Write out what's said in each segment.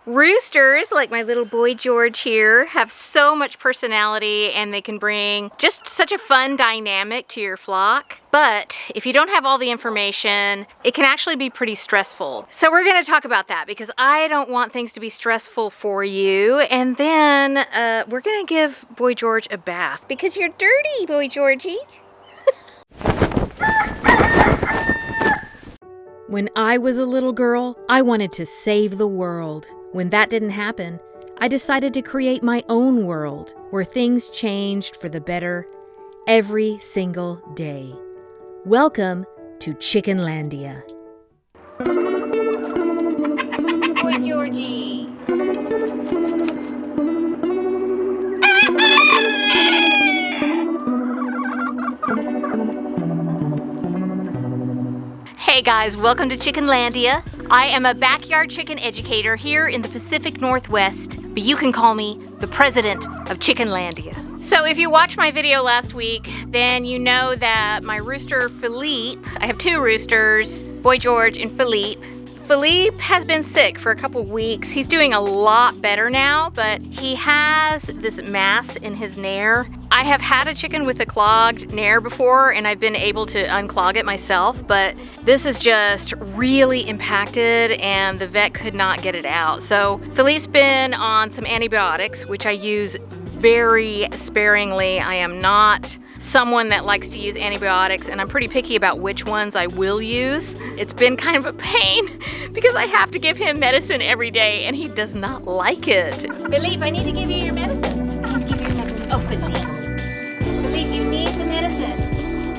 Roosters, like my little boy George here, have so much personality and they can bring just such a fun dynamic to your flock. But if you don't have all the information, it can actually be pretty stressful. So we're gonna talk about that because I don't want things to be stressful for you. And then we're gonna give boy George a bath because you're dirty, boy Georgie. When I was a little girl, I wanted to save the world. When that didn't happen, I decided to create my own world where things changed for the better every single day. Welcome to Chickenlandia. Boy Georgie. Hey guys, welcome to Chickenlandia. I am a backyard chicken educator here in the Pacific Northwest, but you can call me the president of Chickenlandia. So if you watched my video last week, then you know that my rooster Philippe, I have two roosters, boy George and Philippe. Philippe has been sick for a couple weeks. He's doing a lot better now, but he has this mass in his nair. I have had a chicken with a clogged nair before and I've been able to unclog it myself, but this is just really impacted and the vet could not get it out. So Philippe's been on some antibiotics, which I use very sparingly. I am not someone that likes to use antibiotics and I'm pretty picky about which ones I will use. It's been kind of a pain because I have to give him medicine every day and he does not like it. Philippe, I need to give you your medicine. I need to give you your medicine. Oh, Philippe. Philippe, you need the medicine.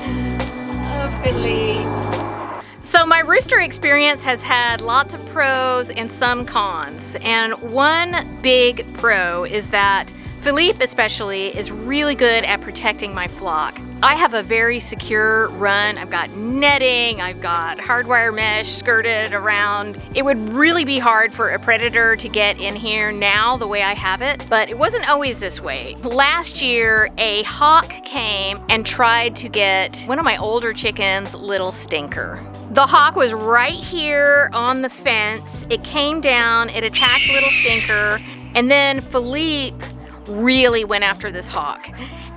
Oh, Philippe. So my Rooster Experience has had lots of pros and some cons. And one big pro is that Philippe especially is really good at protecting my flock. I have a very secure run. I've got netting, I've got hardwire mesh skirted around. It would really be hard for a predator to get in here now the way I have it, but it wasn't always this way. Last year, a hawk came and tried to get one of my older chickens, Little Stinker. The hawk was right here on the fence. It came down, it attacked Little Stinker, and then Philippe really went after this hawk.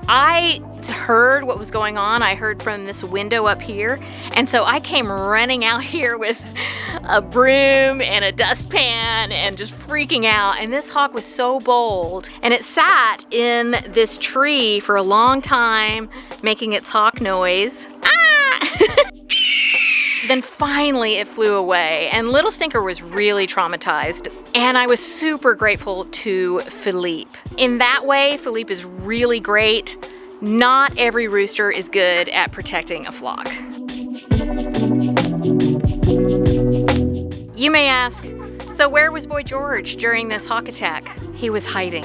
I heard what was going on. I heard from this window up here. And so I came running out here with a broom and a dustpan and just freaking out. And this hawk was so bold. And it sat in this tree for a long time, making its hawk noise. Ah! Then finally it flew away and Little Stinker was really traumatized and I was super grateful to Philippe. In that way, Philippe is really great. Not every rooster is good at protecting a flock. You may ask, so where was boy George during this hawk attack? He was hiding.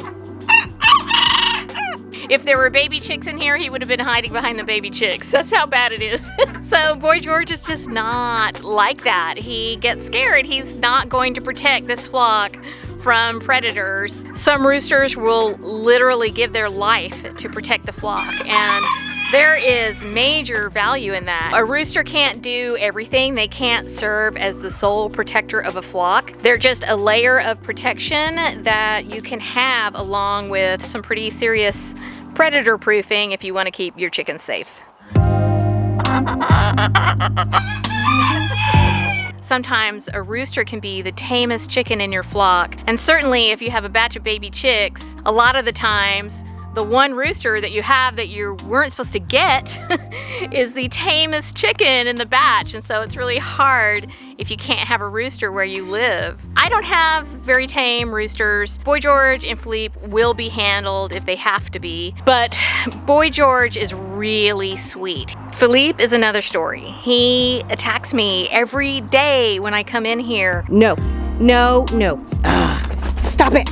If there were baby chicks in here, he would have been hiding behind the baby chicks. That's how bad it is. So boy George is just not like that. He gets scared. He's not going to protect this flock from predators. Some roosters will literally give their life to protect the flock, and there is major value in that. A rooster can't do everything. They can't serve as the sole protector of a flock. They're just a layer of protection that you can have along with some pretty serious predator proofing if you want to keep your chickens safe. Sometimes a rooster can be the tamest chicken in your flock, and certainly if you have a batch of baby chicks, a lot of the times the one rooster that you have that you weren't supposed to get is the tamest chicken in the batch, and so it's really hard if you can't have a rooster where you live. I don't have very tame roosters. Boy George and Philippe will be handled if they have to be, but boy George is really sweet. Philippe is another story. He attacks me every day when I come in here. No, no, no. Ugh, stop it.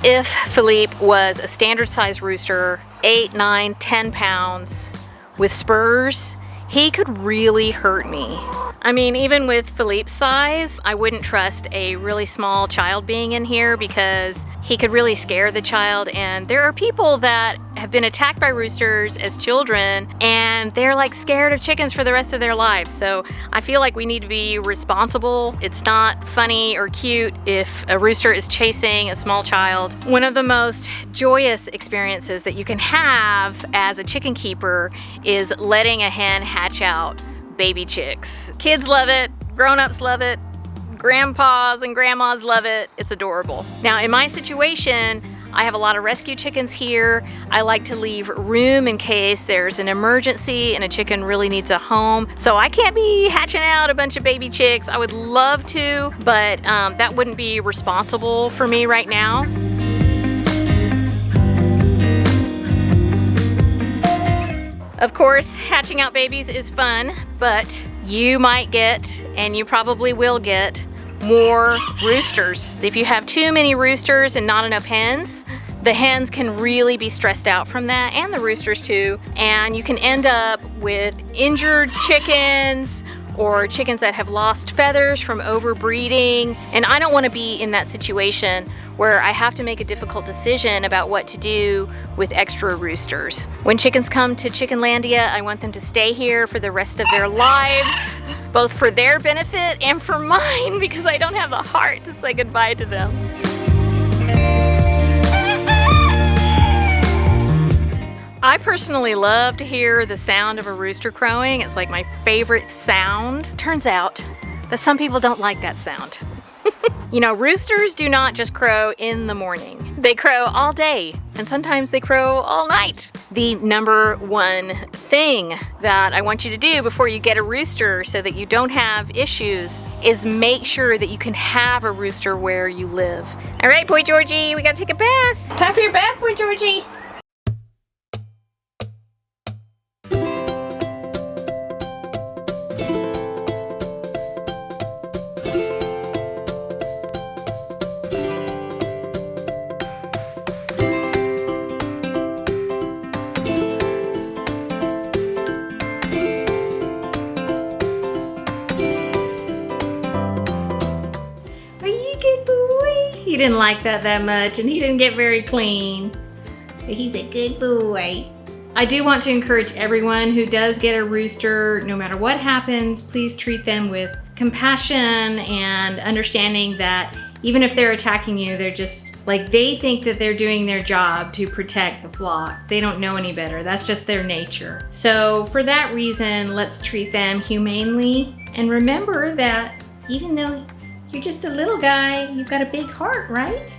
If Philippe was a standard size rooster, 8, 9, 10 pounds, with spurs, he could really hurt me. I mean, even with Philippe's size, I wouldn't trust a really small child being in here because he could really scare the child, and there are people that have been attacked by roosters as children, and they're like scared of chickens for the rest of their lives. So I feel like we need to be responsible. It's not funny or cute if a rooster is chasing a small child. One of the most joyous experiences that you can have as a chicken keeper is letting a hen hatch out baby chicks. Kids love it, grown-ups love it, grandpas and grandmas love it. It's adorable. Now in my situation, I have a lot of rescue chickens here. I like to leave room in case there's an emergency and a chicken really needs a home. So I can't be hatching out a bunch of baby chicks. I would love to, but that wouldn't be responsible for me right now. Of course, hatching out babies is fun, but you might get, and you probably will get, more roosters. If you have too many roosters and not enough hens, the hens can really be stressed out from that, and the roosters too, and you can end up with injured chickens or chickens that have lost feathers from overbreeding. And I don't want to be in that situation where I have to make a difficult decision about what to do with extra roosters. When chickens come to Chickenlandia, I want them to stay here for the rest of their lives, both for their benefit and for mine, because I don't have the heart to say goodbye to them. I personally love to hear the sound of a rooster crowing. It's like my favorite sound. Turns out that some people don't like that sound. You know, roosters do not just crow in the morning. They crow all day, and sometimes they crow all night. The number one thing that I want you to do before you get a rooster so that you don't have issues is make sure that you can have a rooster where you live. All right, Boy Georgie, we gotta take a bath. Time for your bath, Boy Georgie. He didn't like that much, and he didn't get very clean. But he's a good boy. I do want to encourage everyone who does get a rooster, no matter what happens, please treat them with compassion and understanding that even if they're attacking you, they're just like, they think that they're doing their job to protect the flock. They don't know any better. That's just their nature. So for that reason, let's treat them humanely, and remember that even though you're just a little guy, you've got a big heart, right?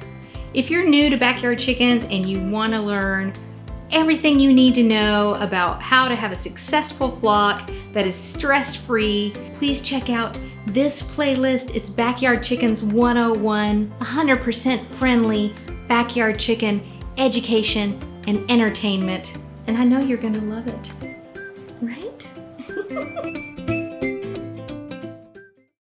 If you're new to backyard chickens and you want to learn everything you need to know about how to have a successful flock that is stress-free, please check out this playlist. It's Backyard Chickens 101, 100% friendly backyard chicken education and entertainment. And I know you're gonna love it, right?